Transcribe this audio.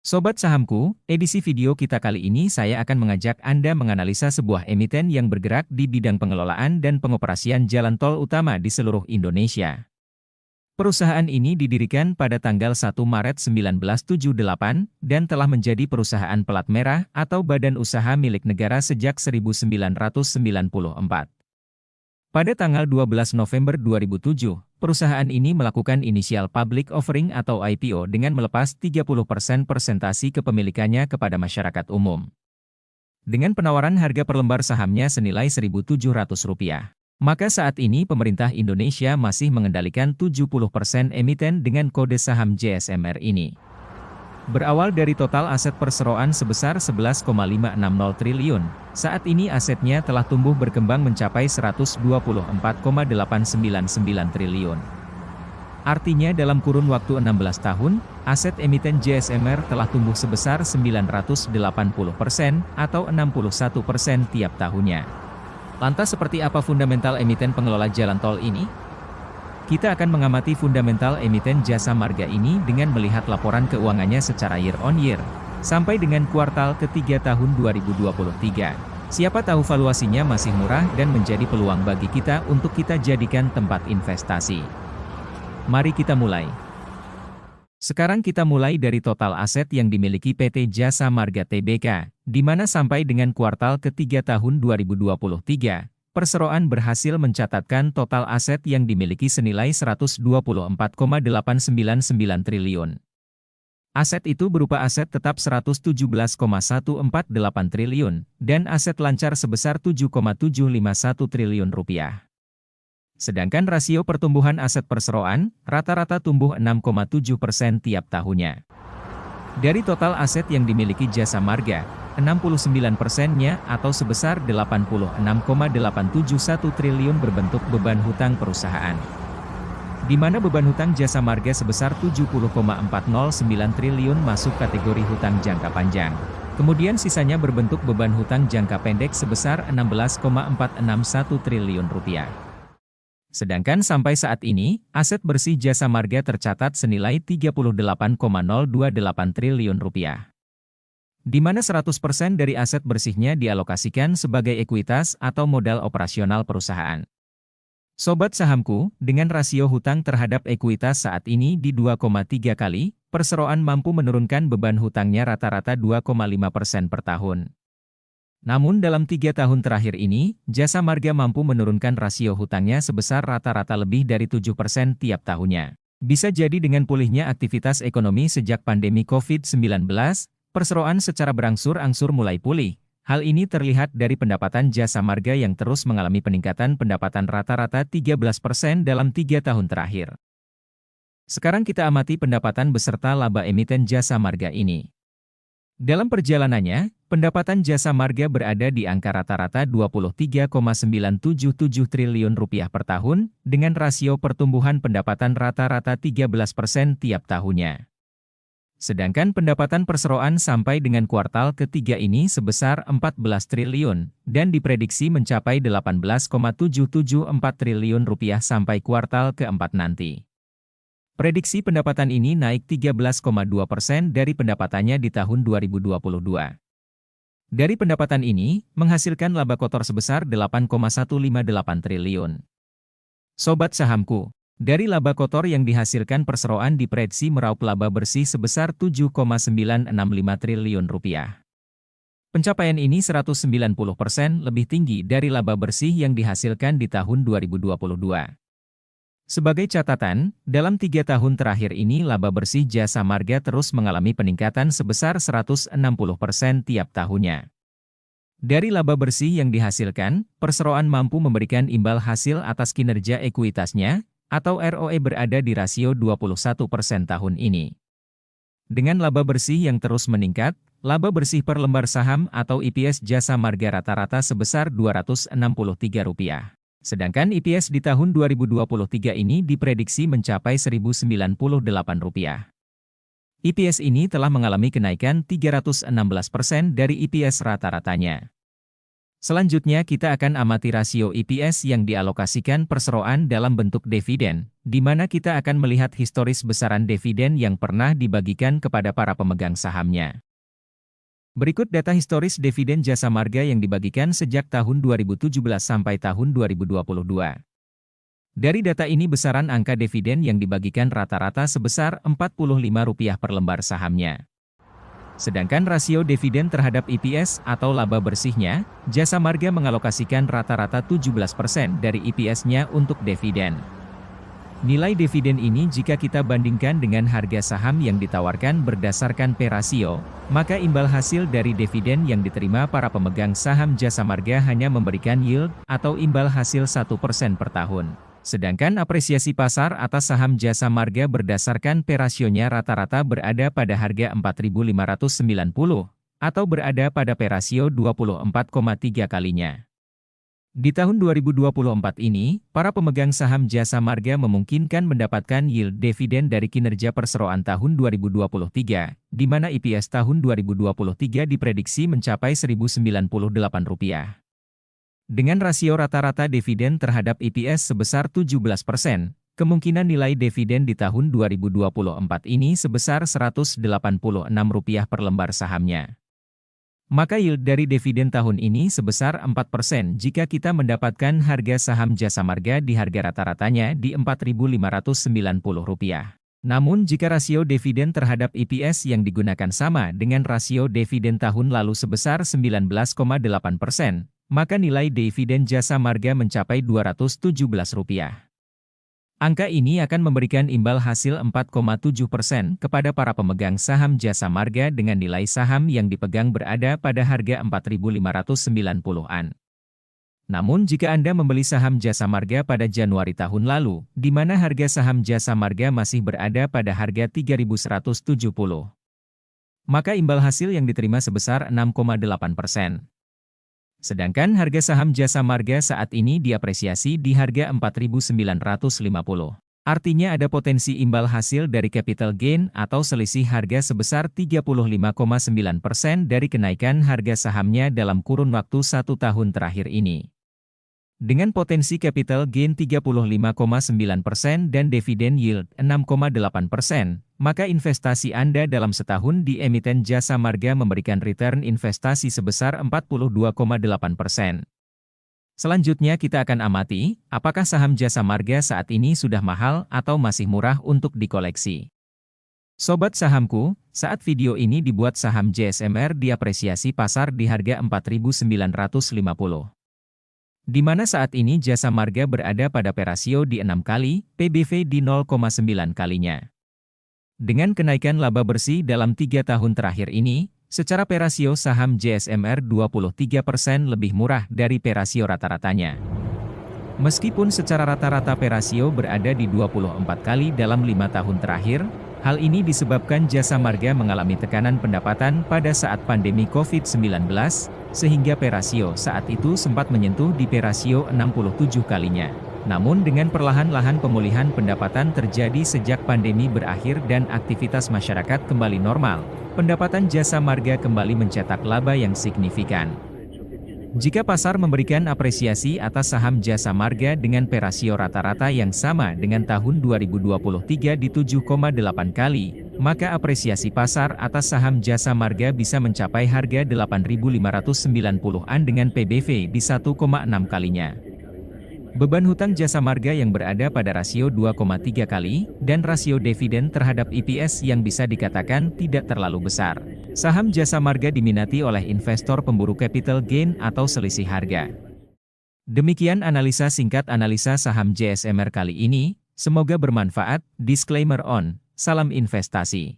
Sobat Sahamku, edisi video kita kali ini saya akan mengajak Anda menganalisa sebuah emiten yang bergerak di bidang pengelolaan dan pengoperasian jalan tol utama di seluruh Indonesia. Perusahaan ini didirikan pada tanggal 1 Maret 1978 dan telah menjadi perusahaan pelat merah atau badan usaha milik negara sejak 1994. Pada tanggal 12 November 2007, perusahaan ini melakukan initial public offering atau IPO dengan melepas 30% persentasi kepemilikannya kepada masyarakat umum. Dengan penawaran harga per lembar sahamnya senilai Rp1.700. Maka saat ini pemerintah Indonesia masih mengendalikan 70% emiten dengan kode saham JSMR ini. Berawal dari total aset perseroan sebesar 11,560 triliun, saat ini asetnya telah tumbuh berkembang mencapai 124,899 triliun. Artinya dalam kurun waktu 16 tahun, aset emiten JSMR telah tumbuh sebesar 980% atau 61% tiap tahunnya. Lantas seperti apa fundamental emiten pengelola jalan tol ini? Kita akan mengamati fundamental emiten Jasa Marga ini dengan melihat laporan keuangannya secara year on year, sampai dengan kuartal ketiga tahun 2023. Siapa tahu valuasinya masih murah dan menjadi peluang bagi kita untuk kita jadikan tempat investasi. Mari kita mulai. Sekarang kita mulai dari total aset yang dimiliki PT Jasa Marga Tbk, di mana sampai dengan kuartal ketiga tahun 2023. Perseroan berhasil mencatatkan total aset yang dimiliki senilai Rp124,899 triliun. Aset itu berupa aset tetap Rp117,148 triliun, dan aset lancar sebesar Rp7,751 triliun. Sedangkan rasio pertumbuhan aset perseroan, rata-rata tumbuh 6,7% tiap tahunnya. Dari total aset yang dimiliki Jasa Marga, 69%-nya atau sebesar Rp86,871 triliun berbentuk beban hutang perusahaan. Di mana beban hutang Jasa Marga sebesar Rp70,409 triliun masuk kategori hutang jangka panjang. Kemudian sisanya berbentuk beban hutang jangka pendek sebesar Rp16,461 triliun. Sedangkan sampai saat ini, aset bersih Jasa Marga tercatat senilai Rp38,028 triliun. Di mana 100% dari aset bersihnya dialokasikan sebagai ekuitas atau modal operasional perusahaan. Sobat Sahamku, dengan rasio hutang terhadap ekuitas saat ini di 2,3 kali, perseroan mampu menurunkan beban hutangnya rata-rata 2,5% per tahun. Namun dalam 3 tahun terakhir ini, Jasa Marga mampu menurunkan rasio hutangnya sebesar rata-rata lebih dari 7% tiap tahunnya. Bisa jadi dengan pulihnya aktivitas ekonomi sejak pandemi COVID-19, perseroan secara berangsur-angsur mulai pulih. Hal ini terlihat dari pendapatan Jasa Marga yang terus mengalami peningkatan pendapatan rata-rata 13% dalam 3 tahun terakhir. Sekarang kita amati pendapatan beserta laba emiten Jasa Marga ini. Dalam perjalanannya, pendapatan Jasa Marga berada di angka rata-rata Rp23,977 triliun per tahun, dengan rasio pertumbuhan pendapatan rata-rata 13% tiap tahunnya. Sedangkan pendapatan perseroan sampai dengan kuartal ketiga ini sebesar Rp14 triliun, dan diprediksi mencapai Rp18,774 triliun sampai kuartal keempat nanti. Prediksi pendapatan ini naik 13,2% dari pendapatannya di tahun 2022. Dari pendapatan ini, menghasilkan laba kotor sebesar Rp8,158 triliun. Sobat Sahamku, dari laba kotor yang dihasilkan perseroan diprediksi meraup laba bersih sebesar Rp7,965 triliun. Pencapaian ini 190% lebih tinggi dari laba bersih yang dihasilkan di tahun 2022. Sebagai catatan, dalam 3 tahun terakhir ini laba bersih Jasa Marga terus mengalami peningkatan sebesar 160% tiap tahunnya. Dari laba bersih yang dihasilkan, perseroan mampu memberikan imbal hasil atas kinerja ekuitasnya, atau ROE berada di rasio 21% tahun ini. Dengan laba bersih yang terus meningkat, laba bersih per lembar saham atau EPS Jasa Marga rata-rata sebesar Rp263. Sedangkan EPS di tahun 2023 ini diprediksi mencapai Rp1.098. EPS ini telah mengalami kenaikan 316% dari EPS rata-ratanya. Selanjutnya kita akan amati rasio EPS yang dialokasikan perseroan dalam bentuk dividen, di mana kita akan melihat historis besaran dividen yang pernah dibagikan kepada para pemegang sahamnya. Berikut data historis dividen Jasa Marga yang dibagikan sejak tahun 2017 sampai tahun 2022. Dari data ini besaran angka dividen yang dibagikan rata-rata sebesar Rp45 per lembar sahamnya. Sedangkan rasio dividen terhadap EPS atau laba bersihnya, Jasa Marga mengalokasikan rata-rata 17% dari EPS-nya untuk dividen. Nilai dividen ini jika kita bandingkan dengan harga saham yang ditawarkan berdasarkan P rasio, maka imbal hasil dari dividen yang diterima para pemegang saham Jasa Marga hanya memberikan yield atau imbal hasil 1% per tahun. Sedangkan apresiasi pasar atas saham Jasa Marga berdasarkan P rasionya rata-rata berada pada harga 4.590, atau berada pada P rasio 24,3 kalinya. Di tahun 2024 ini, para pemegang saham Jasa Marga memungkinkan mendapatkan yield dividen dari kinerja perseroan tahun 2023, di mana EPS tahun 2023 diprediksi mencapai Rp1.098. Dengan rasio rata-rata dividen terhadap EPS sebesar 17%, kemungkinan nilai dividen di tahun 2024 ini sebesar Rp186 per lembar sahamnya. Maka yield dari dividen tahun ini sebesar 4% jika kita mendapatkan harga saham Jasa Marga di harga rata-ratanya di Rp4.590. Namun jika rasio dividen terhadap EPS yang digunakan sama dengan rasio dividen tahun lalu sebesar 19,8%, maka nilai dividen Jasa Marga mencapai Rp217. Angka ini akan memberikan imbal hasil 4,7% kepada para pemegang saham Jasa Marga dengan nilai saham yang dipegang berada pada harga Rp4.590-an. Namun jika Anda membeli saham Jasa Marga pada Januari tahun lalu, di mana harga saham Jasa Marga masih berada pada harga Rp3.170, maka imbal hasil yang diterima sebesar 6,8%. Sedangkan harga saham Jasa Marga saat ini diapresiasi di harga Rp4.950. Artinya ada potensi imbal hasil dari capital gain atau selisih harga sebesar 35,9% dari kenaikan harga sahamnya dalam kurun waktu 1 tahun terakhir ini. Dengan potensi capital gain 35,9% dan dividen yield 6,8%, maka investasi Anda dalam setahun di emiten Jasa Marga memberikan return investasi sebesar 42,8%. Selanjutnya kita akan amati, apakah saham Jasa Marga saat ini sudah mahal atau masih murah untuk dikoleksi. Sobat sahamku, saat video ini dibuat saham JSMR diapresiasi pasar di harga Rp4.950. Di mana saat ini Jasa Marga berada pada P rasio di 6 kali, PBV di 0,9 kalinya. Dengan kenaikan laba bersih dalam 3 tahun terakhir ini, secara P rasio saham JSMR 23% lebih murah dari P rasio rata-ratanya. Meskipun secara rata-rata P rasio berada di 24 kali dalam 5 tahun terakhir, hal ini disebabkan Jasa Marga mengalami tekanan pendapatan pada saat pandemi COVID-19, sehingga P rasio saat itu sempat menyentuh di P rasio 67 kalinya. Namun dengan perlahan-lahan pemulihan pendapatan terjadi sejak pandemi berakhir dan aktivitas masyarakat kembali normal, pendapatan Jasa Marga kembali mencetak laba yang signifikan. Jika pasar memberikan apresiasi atas saham Jasa Marga dengan P rasio rata-rata yang sama dengan tahun 2023 di 7,8 kali, maka apresiasi pasar atas saham Jasa Marga bisa mencapai harga Rp8.590-an dengan PBV di 1,6 kalinya. Beban hutang Jasa Marga yang berada pada rasio 2,3 kali, dan rasio dividen terhadap EPS yang bisa dikatakan tidak terlalu besar. Saham Jasa Marga diminati oleh investor pemburu capital gain atau selisih harga. Demikian analisa singkat analisa saham JSMR kali ini, semoga bermanfaat. Disclaimer on, salam investasi.